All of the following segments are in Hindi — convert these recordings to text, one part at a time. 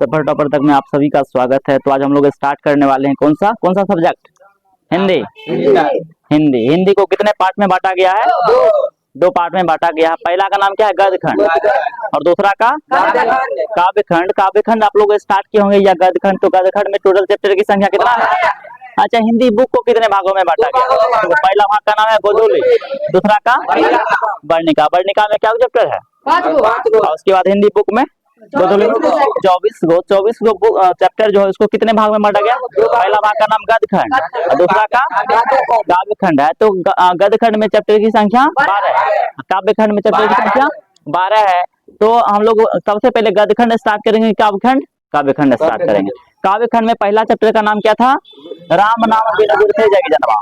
सफर टॉपर तक में आप सभी का स्वागत है। तो आज हम लोग स्टार्ट करने वाले हैं कौन सा सब्जेक्ट? हिंदी। हिंदी हिंदी को कितने पार्ट में बांटा गया है? दो पार्ट में बांटा गया है। पहला का नाम क्या है? गद्यखंड। और दूसरा का काव्यखंड। काव्यखंड आप लोग स्टार्ट किए होंगे या गद्यखंड? तो गद्यखंड में टोटल चैप्टर की संख्या कितना है? अच्छा, हिंदी बुक को कितने भागों में बांटा गया? तो पहला भाग का नाम है गोधूली, दूसरा का वर्णिका। वर्णिका में क्या चैप्टर है? और उसके बाद हिंदी बुक में गोधूली 24 गो चैप्टर जो है उसको कितने भाग में बांटा गया? पहला भाग का नाम गद्यखंड और दूसरा का काव्यखंड है। तो गद्यखंड में चैप्टर की संख्या 12 है, काव्यखंड में चैप्टर की संख्या 12 है। तो हम लोग सबसे पहले गद्यखंड स्टार्ट करेंगे, काव्यखंड स्टार्ट करेंगे। काव्यखंड में पहला चैप्टर का नाम क्या था? राम नाम बिनु बिरथे जग जनवा।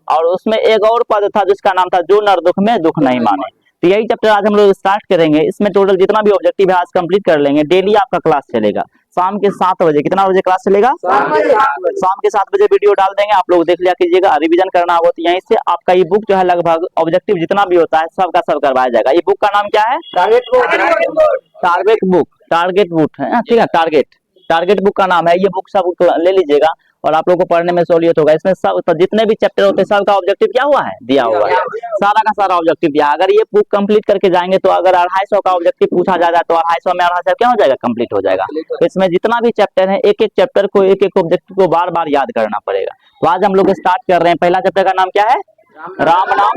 और उसमें एक और पद था जिसका नाम था जो नर दुख में दुख नहीं माने। तो यही चैप्टर आज हम लोग स्टार्ट करेंगे। इसमें टोटल जितना भी ऑब्जेक्टिव है आज कंप्लीट कर लेंगे। डेली आपका क्लास चलेगा शाम के 7 बजे। कितना बजे क्लास चलेगा? शाम के 7 बजे वीडियो डाल देंगे, आप लोग देख लिया कीजिएगा। रिवीजन करना होगा तो यहीं से आपका ये बुक जो है लगभग ऑब्जेक्टिव जितना भी होता है सबका सब करवाया जाएगा। ये बुक का नाम क्या है? टारगेट बुक है, ठीक है। टारगेट बुक का नाम है। ये बुक सब ले लीजिएगा और आप लोगों को पढ़ने में सहूलियत होगा। इसमें सब तो जितने भी चैप्टर होते हैं सबका ऑब्जेक्टिव क्या हुआ है? दिया हुआ है, सारा का सारा ऑब्जेक्टिव दिया। अगर ये बुक कंप्लीट करके जाएंगे तो अगर 250 का ऑब्जेक्टिव पूछा जाएगा तो 250 में 250 क्या हो जाएगा? कंप्लीट हो जाएगा। तो इसमें जितना भी चैप्टर है एक एक चैप्टर को एक एक ऑब्जेक्टिव को बार बार याद करना पड़ेगा। तो आज हम लोग स्टार्ट कर रहे हैं। पहला चैप्टर का नाम क्या है? राम नाम।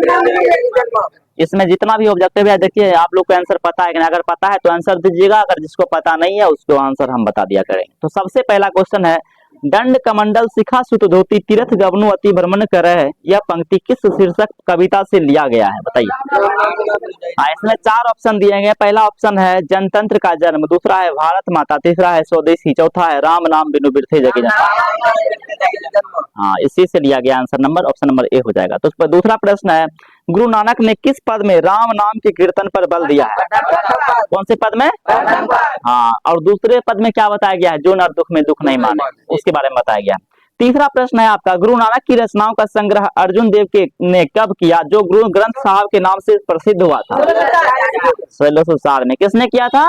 इसमें जितना भी ऑब्जेक्टिव है देखिए आप लोग को आंसर पता है कि नहीं? अगर पता है तो आंसर दीजिएगा, अगर जिसको पता नहीं है उसको आंसर हम बता दिया करेंगे। तो सबसे पहला क्वेश्चन है, दंड कमंडल शिखा सुत धोती तीर्थ गवनु अति भ्रमण करे। यह पंक्ति किस शीर्षक कविता से लिया गया है? बताइए। इसमें 4 ऑप्शन दिए गए। पहला ऑप्शन है जनतंत्र का जन्म, दूसरा है भारत माता, तीसरा है स्वदेशी, चौथा है राम नाम बिनु बिरथे जग जनवा। हाँ, इसी से लिया गया answer number option number A हो जाएगा। तो उस पर दूसरा प्रश्न है, गुरु नानक ने किस पद में राम नाम के कीर्तन पर बल दिया है? कौन से पद में? हाँ, और दूसरे पद में क्या बताया गया है? जो नर दुख में दुख नहीं माने, उसके बारे में बताया गया। तीसरा प्रश्न है आपका, गुरु नानक की रचनाओं का संग्रह अर्जुन देव ने कब किया, जो गुरु ग्रंथ साहब के नाम से प्रसिद्ध हुआ था? 1604 में। किसने किया था?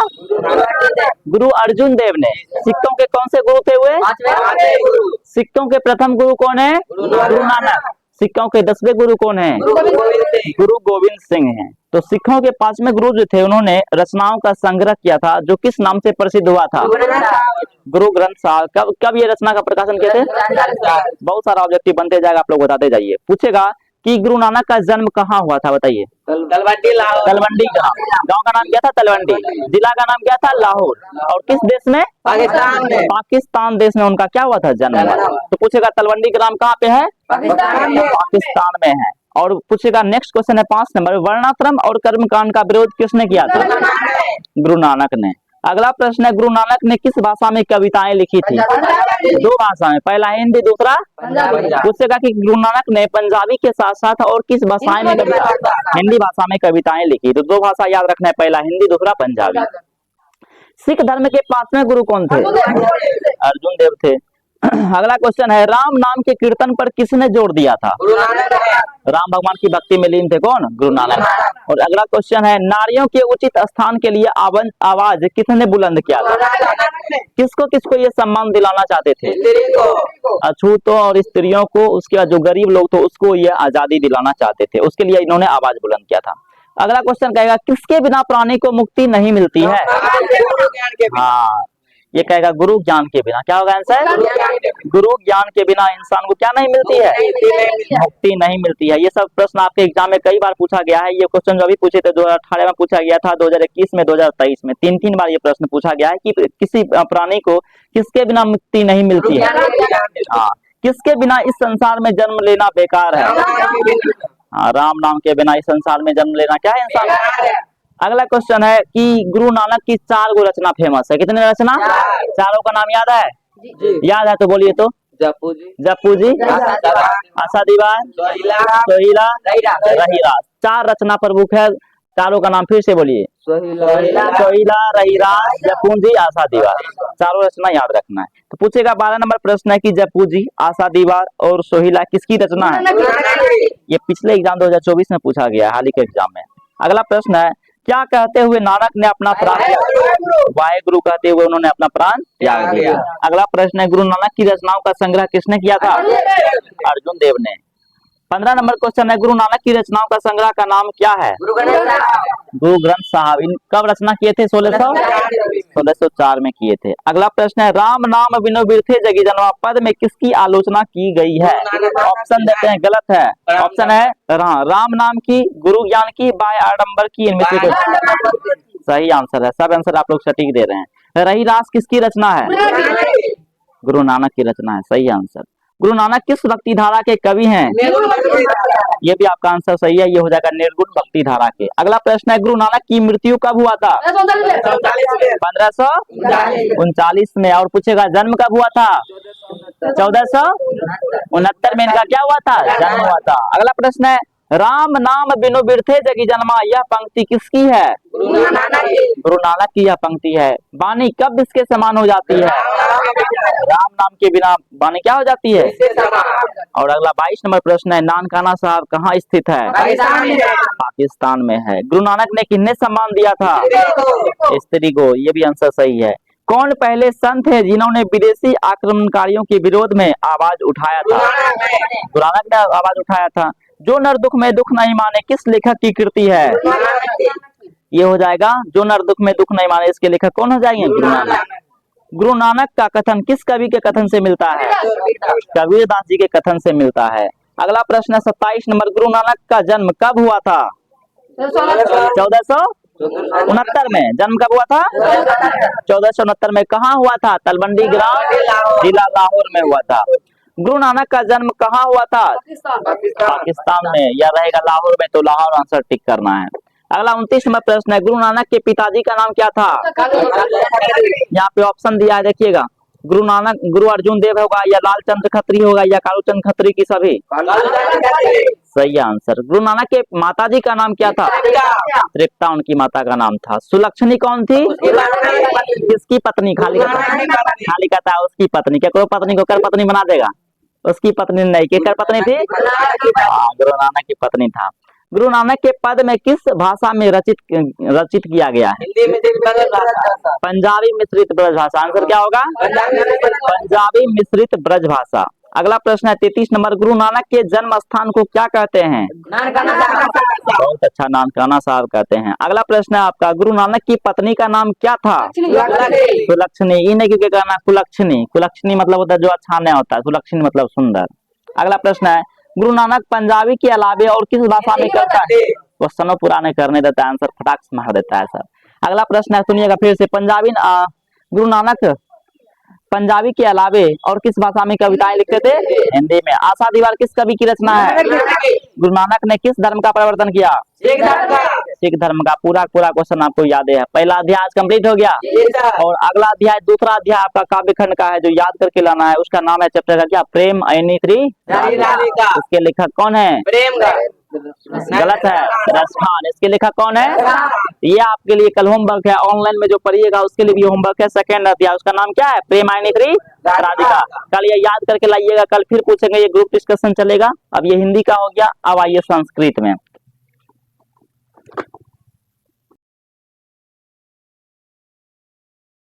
गुरु अर्जुन देव ने। सिखों के कौन से गुरु थे हुए? सिखों के प्रथम गुरु कौन है? गुरु नानक। सिखों के 10वें गुरु कौन है? गुरु गोविंद सिंह हैं। तो सिखों के 5वें गुरु जो थे उन्होंने रचनाओं का संग्रह किया था जो किस नाम से प्रसिद्ध हुआ था? गुरु ग्रंथ साहब। कब ये रचना का प्रकाशन किए थे? बहुत सारा ऑब्जेक्टिव बनते जाएगा, आप लोग बताते जाइए। पूछेगा कि गुरु नानक का जन्म कहाँ हुआ था? बताइए। तलवंडी गांव का नाम क्या था? तलवंडी। जिला का नाम क्या था? लाहौर। और किस देश में? पाकिस्तान देश में उनका क्या हुआ था? जन्म हुआ था। तो पूछेगा तलवंडी ग्राम कहाँ पे है? पाकिस्तान में है। और पूछेगा नेक्स्ट क्वेश्चन है 5 नंबर, वर्णाश्रम और कर्मकांड का विरोध किसने किया था? गुरु नानक ने। अगला प्रश्न है, गुरु नानक ने किस भाषा में कविताएं लिखी थी? 2 भाषा में, पहला हिंदी, दूसरा पूछेगा कि गुरु नानक ने पंजाबी के साथ साथ और किस भाषा में हिंदी भाषा में कविताएं लिखी? तो 2 भाषा याद रखना है, पहला हिंदी, दूसरा पंजाबी। सिख धर्म के 5वें गुरु कौन थे? अर्जुन देव थे। अगला क्वेश्चन है, राम नाम के कीर्तन पर किसने जोर दिया था? राम भगवान की भक्ति में लीन थे कौन? गुरु नानक। और अगला क्वेश्चन है, नारियों के उचित स्थान के लिए आवाज किसने बुलंद किया था? किसको किसको ये सम्मान दिलाना चाहते थे? अछूतों और स्त्रियों को, उसके बाद जो गरीब लोग थे उसको ये आजादी दिलाना चाहते थे, उसके लिए इन्होंने आवाज बुलंद किया था। अगला क्वेश्चन कहेगा, किसके बिना प्राणी को मुक्ति नहीं मिलती है? हाँ, ये कहेगा गुरु ज्ञान के बिना। क्या होगा आंसर? गुरु ज्ञान के बिना इंसान को क्या नहीं मिलती है? मुक्ति नहीं मिलती है। ये सब प्रश्न आपके एग्जाम में कई बार पूछा गया है। ये क्वेश्चन जो अभी पूछे थे 2018 में पूछा गया था, 2021 में, 2023 में, 3 बार ये प्रश्न पूछा गया है कि किसी प्राणी को किसके बिना मुक्ति नहीं मिलती है? हाँ, किसके बिना इस संसार में जन्म लेना बेकार है? हाँ, राम नाम के बिना इस संसार में जन्म लेना क्या है? इंसान। अगला क्वेश्चन है कि गुरु नानक की 4 गो रचना फेमस है। कितने रचना? 4 का नाम याद है? याद है तो बोलिए तो। जप्पू जी, आशा दीवान, सोहिला, रहीरास। 4 रचना प्रमुख है। 4 का नाम फिर से बोलिए। सोहिला, रहीरास, जप्पू जी, आशा दीवार। 4 रचना याद रखना है। तो पूछेगा 12 नंबर प्रश्न है कि जप्पू जी, आशा दीवार और सोहिला किसकी रचना है? ये पिछले एग्जाम 2024 में पूछा गया, हाल ही के एग्जाम में। अगला प्रश्न है, क्या कहते हुए नानक ने अपना प्राण वाहेगुरु कहते हुए उन्होंने अपना प्राण त्याग दिया। अगला प्रश्न है, गुरु नानक की रचनाओं का संग्रह किसने किया था? अर्जुन देव ने। 15 नंबर क्वेश्चन है, गुरु नानक की रचनाओं का संग्रह का नाम क्या है? गुरु ग्रंथ साहब। इन कब रचना किए थे? 1604 में किए थे। अगला प्रश्न है, राम नाम बिनु बिरथे जगी जन्मा पद में किसकी आलोचना की गई है? ऑप्शन देते हैं, गलत है। ऑप्शन है राम नाम की, गुरु ज्ञान की, बाय आडंबर की, इनमें से कुछ सही आंसर है। सब आंसर आप लोग सटीक दे रहे हैं। रही रास किसकी रचना है? गुरु नानक की रचना है, सही आंसर। गुरु नानक किस भक्ति धारा के कवि हैं? ये भी आपका आंसर सही है, ये हो जाएगा निर्गुण भक्ति धारा के। अगला प्रश्न है, गुरु नानक की मृत्यु कब हुआ था? 1539 में। और पूछेगा जन्म कब हुआ था? 1469 में इनका क्या हुआ था? जन्म हुआ था। अगला प्रश्न है, राम नाम बिनु बिरथे जगी जन्मा, यह पंक्ति किसकी है? गुरु नानक की यह पंक्ति है। वाणी कब इसके समान हो जाती है? राम नाम के बिना वाणी क्या हो जाती है? और अगला 22 नंबर प्रश्न है, नानकाना साहब कहाँ स्थित है? पाकिस्तान में है। गुरु नानक ने किन्हें सम्मान दिया था? स्त्री को। ये भी आंसर सही है। कौन पहले संत है जिन्होंने विदेशी आक्रमणकारियों के विरोध में आवाज उठाया था? गुरु नानक ने आवाज उठाया था। जो नर दुख में दुख नहीं माने किस लेखक की कृति है? ये हो जाएगा जो नर दुख में दुख नहीं माने। इसके लेखक कौन हो जाएंगे? गुरु नानक। गुरु नानक का कथन किस कवि के कथन से मिलता है? कबीरदास जी के कथन से मिलता है। अगला प्रश्न है 27 नंबर, गुरु नानक का जन्म कब हुआ था? 1469 में। जन्म कब हुआ था? 1469 में। कहाँ हुआ था? तलवंडी ग्राम, जिला लाहौर में हुआ था। गुरु नानक का जन्म कहाँ हुआ था? पाकिस्तान में। यह रहेगा लाहौर में, तो लाहौर आंसर टिक करना है। अगला 29 नंबर प्रश्न है, गुरु नानक के पिताजी का नाम क्या था? यहाँ पे ऑप्शन दिया है, देखिएगा। गुरु नानक, गुरु अर्जुन देव होगा, या लालचंद्र खत्री होगा, या कालूचंद खत्री की सभी? सही आंसर। गुरु नानक के माताजी का नाम क्या था? तृप्ता उनकी माता का नाम था। सुलक्षणी कौन थी? किसकी पत्नी? खाली कहता है उसकी पत्नी। क्या कोई पत्नी को कर पत्नी बना देगा? उसकी पत्नी नहीं। किसकी पत्नी थी? गुरु नानक की पत्नी था। गुरु नानक के पद में किस भाषा में रचित किया गया है? पंजाबी मिश्रित ब्रज भाषा। आंसर क्या होगा? पंजाबी मिश्रित ब्रज भाषा। अगला प्रश्न है 33 नंबर, गुरु नानक के जन्म स्थान को क्या कहते हैं? बहुत अच्छा, नानकाना साहब कहते हैं। अगला प्रश्न है आपका, गुरु नानक की पत्नी का नाम क्या था? सुलक्षणी। इन्हें क्योंकि कहना कुलक्षणी। कुलक्षणी मतलब होता है जो अच्छा नहीं होता है, सुलक्षणी मतलब सुंदर। अगला प्रश्न है, गुरु नानक पंजाबी के अलावे और किस भाषा में करता है? क्वेश्चनों पुराने करने देता है, आंसर फटाक से मार देता है सर। अगला प्रश्न है, सुनिएगा फिर से। गुरु नानक पंजाबी के अलावे और किस भाषा में कविताएं लिखते थे? हिंदी में। आशा दीवार किस कवि की रचना है? गुरु नानक ने किस धर्म का प्रवर्तन किया? सिख धर्म का। पूरा क्वेश्चन आपको याद है। पहला अध्याय आज कंप्लीट हो गया, और अगला अध्याय, दूसरा अध्याय आपका काव्य खंड का है जो याद करके लाना है। उसका नाम है चैप्टर का क्या? प्रेम अयनीत्री। इसके लेखक कौन है? गलत है, रसखान। इसके लेखक कौन है? ये आपके लिए कल होमवर्क है, ऑनलाइन में जो पढ़िएगा उसके लिए भी होमवर्क है। सेकंड अध्याय, उसका नाम क्या है? प्रेम अयनीत्री राधिका। कल ये याद करके लाइएगा, कल फिर पूछेंगे। ये ग्रुप डिस्कशन चलेगा। अब ये हिंदी का हो गया, अब आइए संस्कृत में।